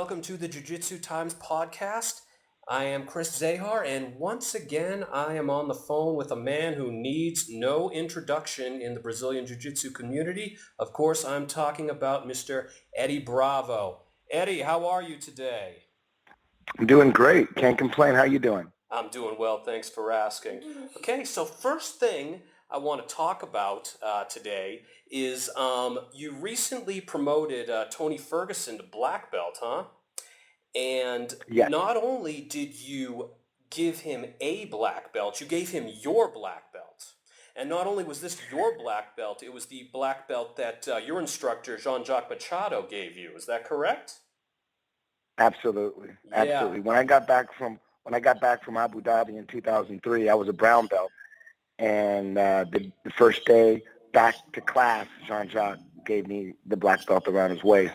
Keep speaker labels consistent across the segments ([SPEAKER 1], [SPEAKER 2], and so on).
[SPEAKER 1] Welcome to the Jiu-Jitsu Times podcast. I am Chris Zahar, and once again, I am on the phone with a man who needs no introduction in the Brazilian Jiu-Jitsu community. Of course, I'm talking about Mr. Eddie Bravo. Eddie, how are you today?
[SPEAKER 2] I'm doing great. Can't complain. How you doing?
[SPEAKER 1] I'm doing well, thanks for asking. Okay, so first thing I want to talk about today is you recently promoted Tony Ferguson to black belt, huh? And
[SPEAKER 2] Yes,
[SPEAKER 1] not only did you give him a black belt, you gave him your black belt. And not only was this your black belt, it was the black belt that your instructor, Jean-Jacques Machado, gave you. Is that correct?
[SPEAKER 2] absolutely,
[SPEAKER 1] Yeah.
[SPEAKER 2] absolutely. When I got back from Abu Dhabi in 2003, I was a brown belt, and the first day back to class, Jean-Jacques gave me the black belt around his waist.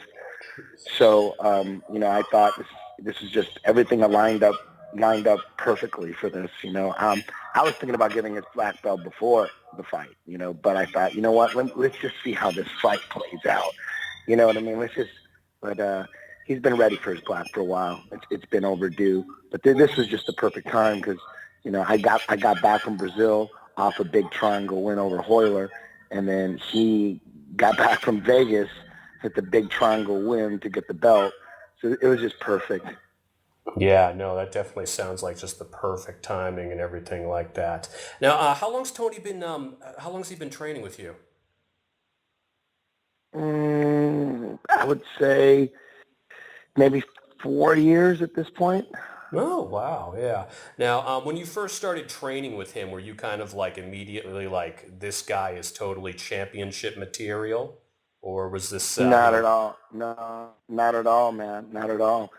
[SPEAKER 2] So I thought this is just everything lined up perfectly for this. I was thinking about getting his black belt before the fight, but I thought, you know what, let's just see how this fight plays out. You know what I mean? But he's been ready for his black for a while. It's been overdue. But this was just the perfect time because, I got back from Brazil off a big triangle win over Hoyler, and then he got back from Vegas hit the big triangle win to get the belt. So it was just perfect.
[SPEAKER 1] Yeah, no, that definitely sounds like just the perfect timing and everything like that. Now, how long's he been training with you?
[SPEAKER 2] I would say maybe 4 years at this point.
[SPEAKER 1] Oh, wow. Yeah. Now, when you first started training with him, were you kind of like immediately like, this guy is totally championship material? Or was this,
[SPEAKER 2] Not at all. No, not at all, man. Not at all.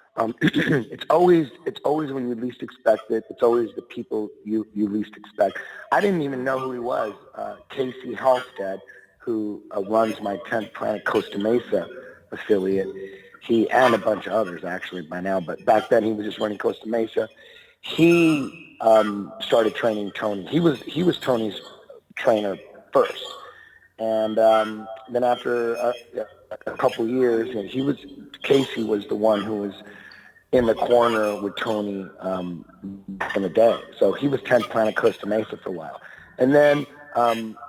[SPEAKER 2] It's always when you least expect it. It's always the people you least expect. I didn't even know who he was. Casey Halstead, who runs my 10th Planet Costa Mesa affiliate, he and a bunch of others actually by now. But back then he was just running Costa Mesa. He started training Tony. He was Tony's trainer first. And then after a couple of years, Casey was the one who was in the corner with Tony back in the day. So he was 10th Planet Costa Mesa for a while. And then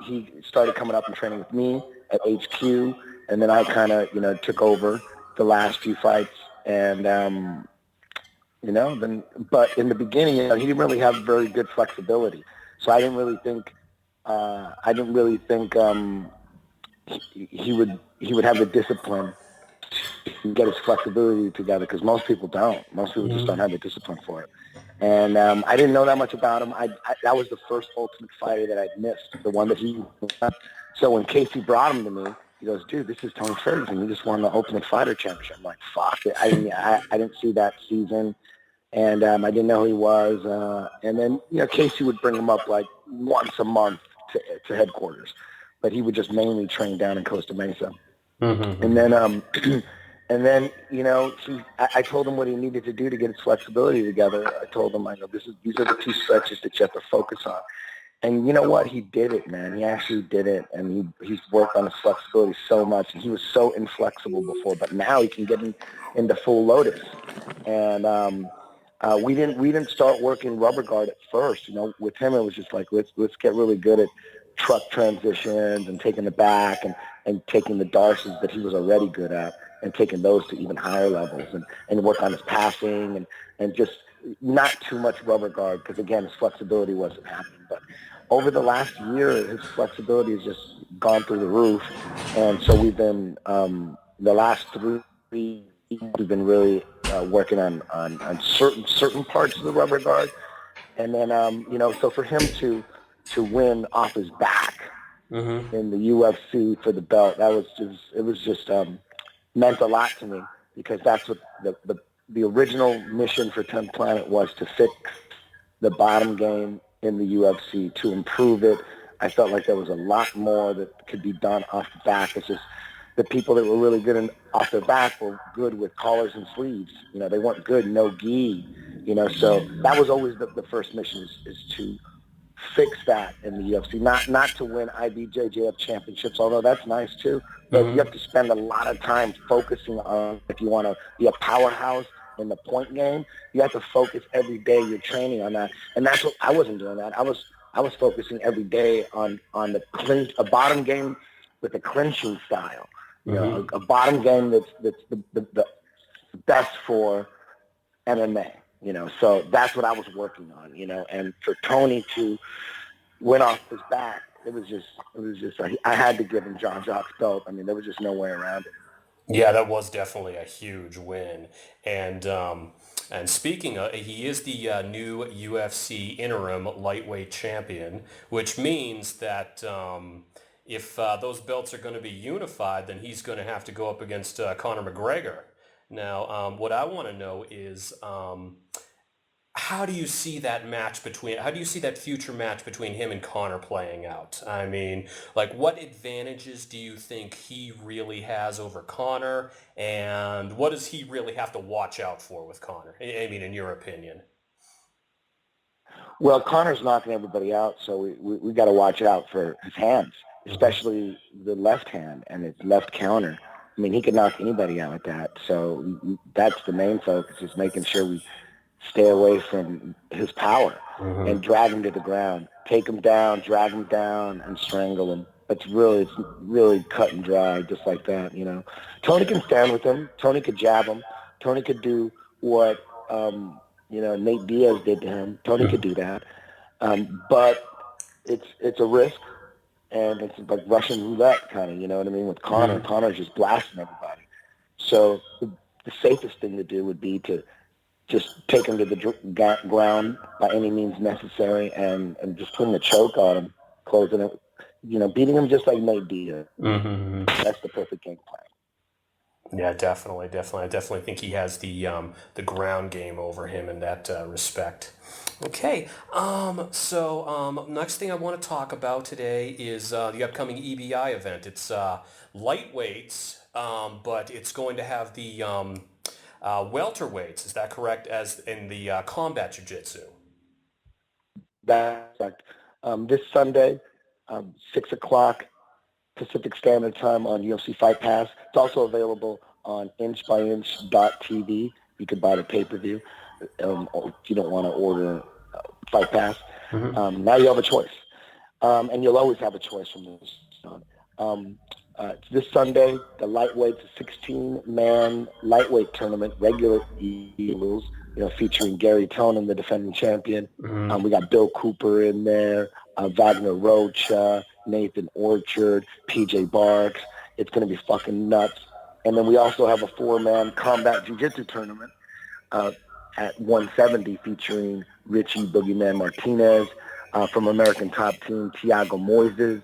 [SPEAKER 2] he started coming up and training with me at HQ. And then I kind of, took over the last few fights. And, but in the beginning, he didn't really have very good flexibility. So I didn't really think he would have the discipline to get his flexibility together because most people don't. Most people just don't have the discipline for it. And I didn't know that much about him. That was the first Ultimate Fighter that I'd missed, the one that he won. So when Casey brought him to me, he goes, "Dude, this is Tony Ferguson. He just won the Ultimate Fighter Championship." I'm like, "Fuck it." I didn't see that season, and I didn't know who he was. And then Casey would bring him up like once a month to headquarters, but he would just mainly train down in Costa Mesa.
[SPEAKER 1] Mm-hmm.
[SPEAKER 2] And then I told him what he needed to do to get his flexibility together. I told him, these are the two stretches that you have to focus on. And you know what? He did it, man. He actually did it, and he's worked on his flexibility so much. And he was so inflexible before, but now he can get into full lotus. And we didn't start working rubber guard at first. With him it was just like let's get really good at truck transitions and taking the back and taking the darces that he was already good at and taking those to even higher levels and work on his passing and just not too much rubber guard because, again, his flexibility wasn't happening. But over the last year, his flexibility has just gone through the roof. And so we've been, the last 3 we've been really working on certain parts of the rubber guard. And then, so for him to win off his back in the UFC for the belt, it was just meant a lot to me because that's what the original mission for 10th Planet was, to fix the bottom game in the UFC, to improve it. I felt like there was a lot more that could be done off the back. It's just the people that were really good off their back were good with collars and sleeves. They weren't good no gi. So that was always the first mission is to fix that in the UFC. Not to win IBJJF championships, although that's nice too. But
[SPEAKER 1] Mm-hmm.
[SPEAKER 2] you have to spend a lot of time focusing on, if you want to be a powerhouse in the point game, you have to focus every day you're training on that. And that's what I wasn't doing that. I was focusing every day on the clinch, a bottom game with a clinching style. You know, a bottom game that's the best for MMA. You know, so that's what I was working on. You know, and for Tony to win off his back, it was just I had to give him John Jock's belt. I mean, there was just no way around it.
[SPEAKER 1] Yeah, that was definitely a huge win. And speaking of, he is the new UFC interim lightweight champion, which means that if those belts are going to be unified, then he's going to have to go up against Conor McGregor. Now, what I want to know is how do you see that future match between him and Conor playing out? I mean, like, what advantages do you think he really has over Conor, and what does he really have to watch out for with Conor? I mean, in your opinion.
[SPEAKER 2] Well, Conor's knocking everybody out, so we got to watch out for his hands, especially the left hand and his left counter. I mean, he could knock anybody out with that. So that's the main focus, is making sure we stay away from his power and drag him to the ground, take him down, drag him down, and strangle him. It's really cut and dry, just like that. You know, Tony can stand with him. Tony could jab him. Tony could do what Nate Diaz did to him. Tony could do that, but it's a risk, and it's like Russian roulette kind of. You know what I mean? With Conor, Conor's just blasting everybody. So the safest thing to do would be to just take him to the ground by any means necessary, and just putting a choke on him, closing it, beating him just like Nate Diaz. That's the perfect game plan.
[SPEAKER 1] Yeah, definitely. I definitely think he has the ground game over him in that respect. Okay. So next thing I want to talk about today is the upcoming EBI event. It's lightweights, but it's going to have the welterweights. Is that correct? As in the combat jiu-jitsu.
[SPEAKER 2] That's correct. This Sunday, 6 o'clock Pacific Standard Time on UFC Fight Pass. It's also available on inchbyinch.tv. You can buy the pay-per-view if you don't want to order Fight Pass. Now you have a choice, and you'll always have a choice from this on. This Sunday, the lightweights, a 16-man lightweight tournament, regular rules, featuring Gary Tonin, the defending champion. We got Bill Cooper in there, Wagner Rocha, Nathan Orchard, PJ Barks. It's going to be fucking nuts. And then we also have a 4-man combat jiu-jitsu tournament at 170 featuring Richie Boogeyman Martinez from American Top Team, Thiago Moises,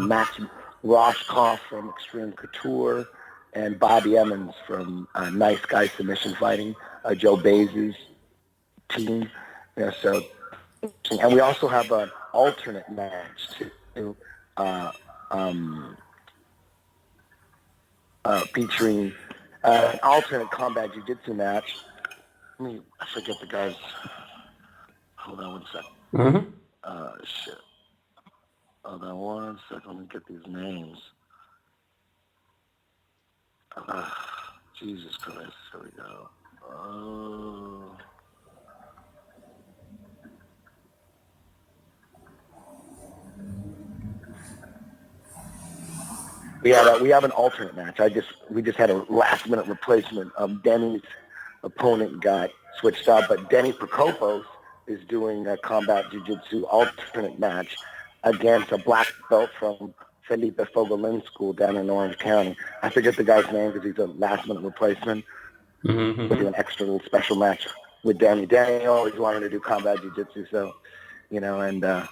[SPEAKER 2] Max Roscoff from Extreme Couture, and Bobby Emmons from Nice Guy Submission Fighting, Joe Baez's team. And we also have an alternate match too, featuring an alternate combat jiu-jitsu match. I forget the guys. Hold on one second. Shit. Hold on one second. Let me get these names. Jesus Christ. Here we go. We have an alternate match. We just had a last minute replacement. Denny's opponent got switched out, but Denny Prokopos is doing a combat jiu-jitsu alternate match against a black belt from Felipe Fogolin School down in Orange County. I forget the guy's name because he's a last minute replacement. We'll do an extra little special match with Danny. Danny always wanted to do combat jiu-jitsu, so, and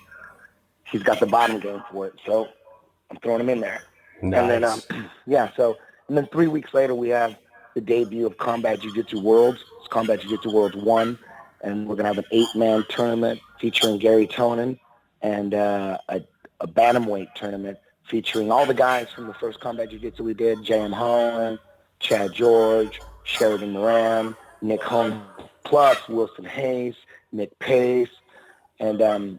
[SPEAKER 2] he's got the bottom game for it, so I'm throwing him in there.
[SPEAKER 1] Nice.
[SPEAKER 2] And then, and then 3 weeks later, we have the debut of Combat Jiu-Jitsu Worlds. It's Combat Jiu-Jitsu Worlds 1, and we're going to have an 8-man tournament featuring Gary Tonin, and a bantamweight tournament featuring all the guys from the first Combat Jiu-Jitsu we did, J.M. Holland, Chad George, Sheridan Moran, Nick Holmes, plus Wilson Hayes, Nick Pace, and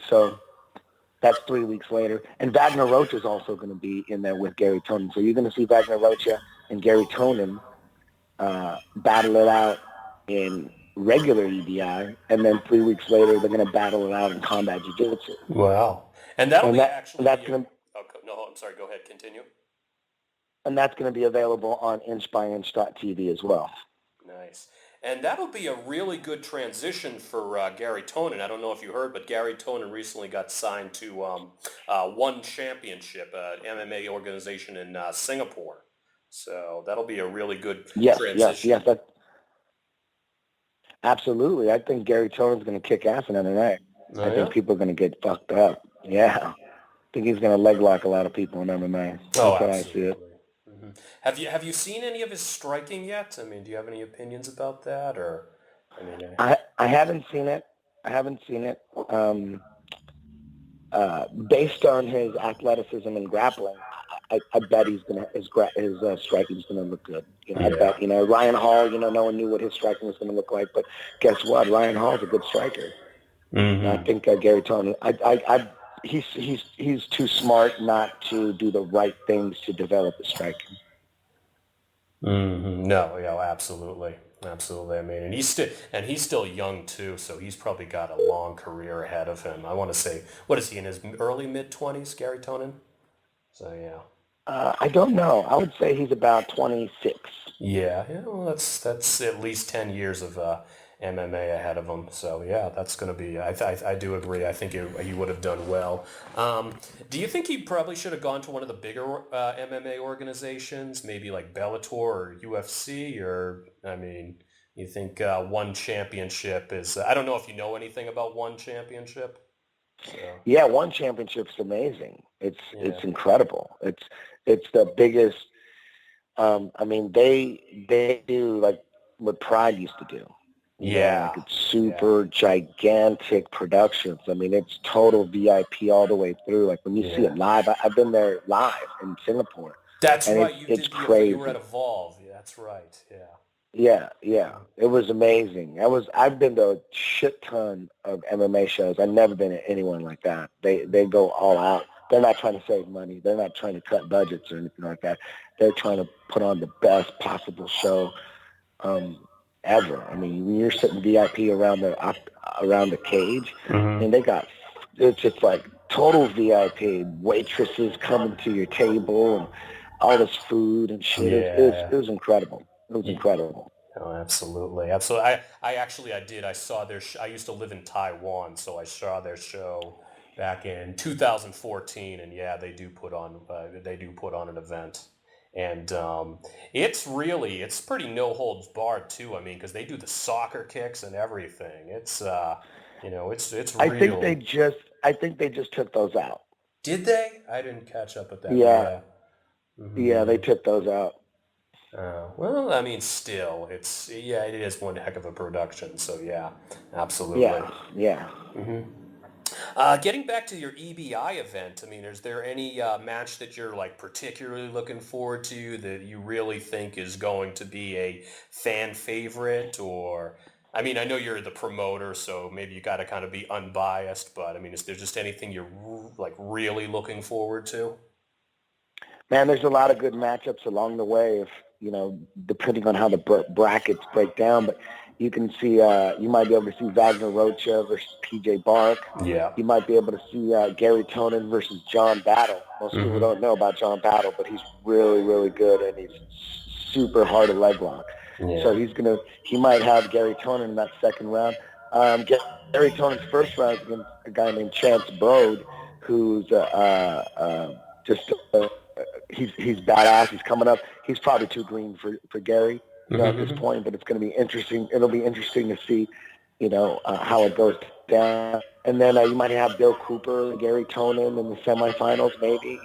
[SPEAKER 2] So that's 3 weeks later. And Wagner Rocha is also going to be in there with Gary Tonin. So you're going to see Wagner Rocha and Gary Tonin battle it out in regular EBI, and then 3 weeks later they're going to battle it out in combat jiu-jitsu.
[SPEAKER 1] Wow. And that'll be actually
[SPEAKER 2] that's going to,
[SPEAKER 1] no, I'm sorry, go ahead, continue.
[SPEAKER 2] and that's going to be available on inchbyinch.tv as well.
[SPEAKER 1] Nice. And that'll be a really good transition for Gary Tonin. I don't know if you heard, but Gary Tonin recently got signed to One Championship, an MMA organization in Singapore. So that'll be a really good transition.
[SPEAKER 2] Yes. Absolutely. I think Gary Tonin's going to kick ass in MMA. I think people are going to get fucked up. Yeah. I think he's going to leg lock a lot of people in MMA. That's how I see it.
[SPEAKER 1] Mm-hmm. Have you seen any of his striking yet? I mean, do you have any opinions about that, or?
[SPEAKER 2] I haven't seen it. Based on his athleticism and grappling, I bet his striking's gonna look good. I bet. Ryan Hall. No one knew what his striking was gonna look like, but guess what? Ryan Hall's a good striker. Mm-hmm. I think Gary Tonin. He's too smart not to do the right things to develop his striking.
[SPEAKER 1] Mm-hmm. No, absolutely. I mean, and he's still young too, so he's probably got a long career ahead of him. I want to say, what is he in his early mid-20s, Gary Tonin? So yeah.
[SPEAKER 2] I don't know. I would say he's about 26.
[SPEAKER 1] Yeah. Well, that's at least 10 years of MMA ahead of him. So yeah, that's going to be. I do agree. I think he would have done well. Do you think he probably should have gone to one of the bigger MMA organizations, maybe like Bellator or UFC, or you think One Championship is? I don't know if you know anything about One Championship. So.
[SPEAKER 2] Yeah, One Championship's amazing. It's incredible. It's the biggest. They do like what Pride used to do. Like it's super gigantic productions. It's total VIP all the way through. Like when you see it live, I've been there live in Singapore.
[SPEAKER 1] That's right.
[SPEAKER 2] It's crazy.
[SPEAKER 1] You were at Evolve. Yeah, that's right.
[SPEAKER 2] Yeah. It was amazing. I've been to a shit ton of MMA shows. I've never been at anyone like that. They go all out. They're not trying to save money. They're not trying to cut budgets or anything like that. They're trying to put on the best possible show ever. When you're sitting VIP around the cage, and it's just like total VIP. Waitresses coming to your table and all this food and shit. It was incredible. It was incredible.
[SPEAKER 1] Oh, absolutely. I did. I saw their. I used to live in Taiwan, so I saw their show back in 2014, and they do put on an event. And it's pretty no holds barred too. Because they do the soccer kicks and everything. It's it's real.
[SPEAKER 2] I think they just took those out.
[SPEAKER 1] Did they? I didn't catch up with that.
[SPEAKER 2] Yeah. Mm-hmm. Yeah, they took those out.
[SPEAKER 1] Well, still, it is one heck of a production. So yeah, absolutely.
[SPEAKER 2] Yeah.
[SPEAKER 1] Mm-hmm. Getting back to your EBI event, is there any match that you're particularly looking forward to that you really think is going to be a fan favorite? Or, I know you're the promoter, so maybe you got to kind of be unbiased, but is there just anything you're really looking forward to?
[SPEAKER 2] Man, there's a lot of good matchups along the way, depending on how the brackets break down, but you can see, you might be able to see Wagner Rocha versus PJ Bark.
[SPEAKER 1] Yeah.
[SPEAKER 2] You might be able to see Gary Tonin versus John Battle. Most people don't know about John Battle, but he's really, really good, and he's super hard to leg lock. Yeah. So he might have Gary Tonin in that second round. Gary Tonin's first round is against a guy named Chance Brode, who's he's badass. He's coming up. He's probably too green for Gary. At this point, but it's going to be interesting. It'll be interesting to see, how it goes down. And then you might have Bill Cooper and Gary Tonin in the semifinals, maybe,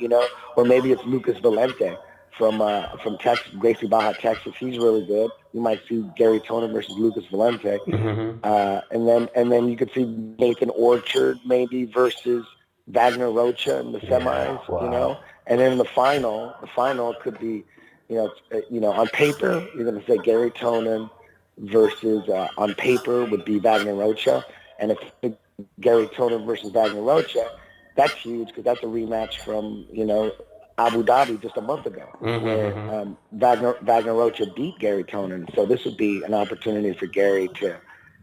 [SPEAKER 2] or maybe it's Lucas Valente from Texas, Gracie Baja, Texas. He's really good. You might see Gary Tonin versus Lucas Valente. And then you could see Nathan Orchard maybe versus Wagner Rocha in the semis,
[SPEAKER 1] wow.
[SPEAKER 2] And then in the final could be, on paper, you're going to say Gary Tonin versus, on paper would be Wagner Rocha. And if Gary Toner versus Wagner Rocha, that's huge because that's a rematch from, Abu Dhabi just a month ago, where Wagner Rocha beat Gary Toner. So this would be an opportunity for Gary to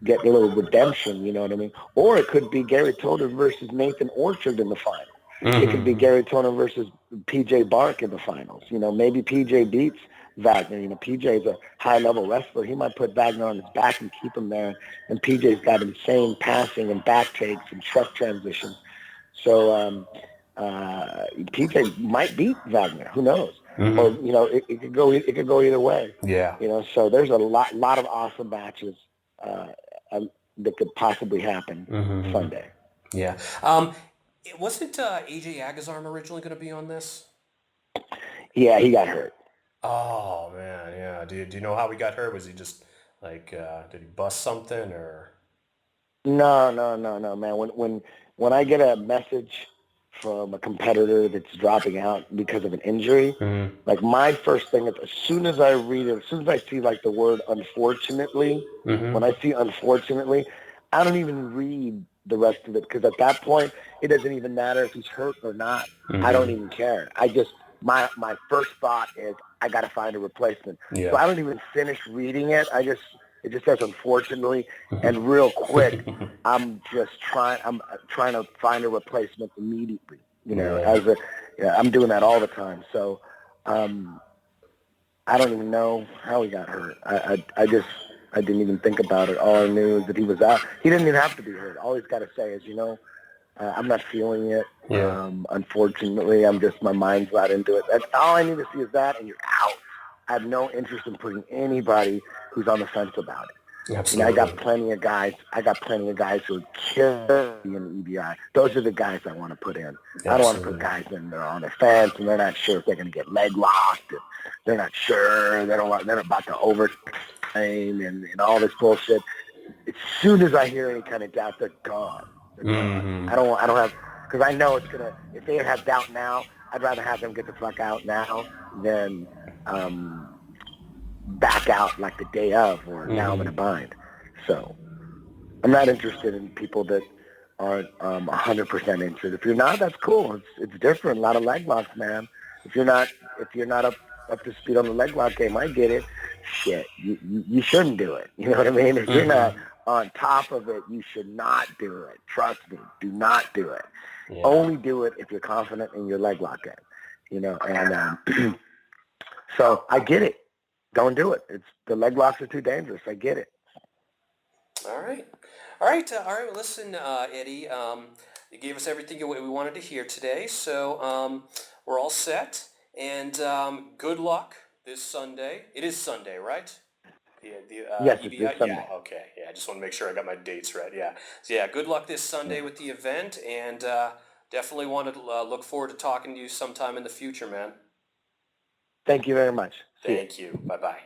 [SPEAKER 2] get a little redemption, you know what I mean? Or it could be Gary Toner versus Nathan Orchard in the final. It could be Gary Toner versus PJ Bark in the finals. Maybe PJ beats Wagner. PJ's a high-level wrestler. He might put Wagner on his back and keep him there. And PJ's got insane passing and back takes and truck transitions. So PJ might beat Wagner. Who knows? Or it could go either way.
[SPEAKER 1] Yeah.
[SPEAKER 2] So there's a lot of awesome matches that could possibly happen Sunday.
[SPEAKER 1] Yeah. Wasn't AJ Agazarm originally going to be on this?
[SPEAKER 2] Yeah, he got hurt.
[SPEAKER 1] Oh man, yeah. Do you know how he got hurt? Was he just like did he bust something or?
[SPEAKER 2] No, man. When I get a message from a competitor that's dropping out because of an injury, like my first thing is as soon as I read it, as soon as I see like the word unfortunately, when I see unfortunately, I don't even read the rest of it because at that point it doesn't even matter if he's hurt or not. I don't even care. I just my first thought is I got to find a replacement.
[SPEAKER 1] Yeah.
[SPEAKER 2] So I don't even finish reading it. It just says unfortunately, and real quick, I'm trying to find a replacement immediately. I'm doing that all the time. So, I don't even know how he got hurt. I didn't even think about it. All I knew is that he was out. He didn't even have to be hurt. All he's got to say is, I'm not feeling it.
[SPEAKER 1] Yeah.
[SPEAKER 2] Unfortunately, my mind's not into it. That's all I need to see is that, and you're out. I have no interest in putting anybody who's on the fence about it.
[SPEAKER 1] Absolutely.
[SPEAKER 2] I got plenty of guys. Who would kill me in the EBI. Those are the guys I want to put in. Absolutely. I don't want to put guys in that are on the fence and they're not sure if they're going to get leg locked. And they're not sure. They're about to overtime and all this bullshit. As soon as I hear any kind of doubt, they're gone. I don't have, because I know it's gonna. If they have doubt now, I'd rather have them get the fuck out now than back out like the day of or now I'm in a bind. So I'm not interested in people that aren't 100% interested. If you're not, that's cool. It's different. A lot of leg locks, man. If you're not up to speed on the leg lock game, I get it. Shit, you shouldn't do it. You know what I mean? If you're not on top of it, you should not do it. Trust me, do not do it. Yeah. Only do it if you're confident in your leg lock game. And so I get it. Don't do it. The leg locks are too dangerous. I get it.
[SPEAKER 1] All right. Listen, Eddie, you gave us everything we wanted to hear today, so we're all set. And good luck this Sunday. It is Sunday, right?
[SPEAKER 2] Yes, it's this Sunday.
[SPEAKER 1] Yeah, okay. Yeah, I just want to make sure I got my dates right. Yeah. So, yeah, good luck this Sunday with the event, and definitely want to look forward to talking to you sometime in the future, man.
[SPEAKER 2] Thank you very much.
[SPEAKER 1] Thank you. Bye-bye.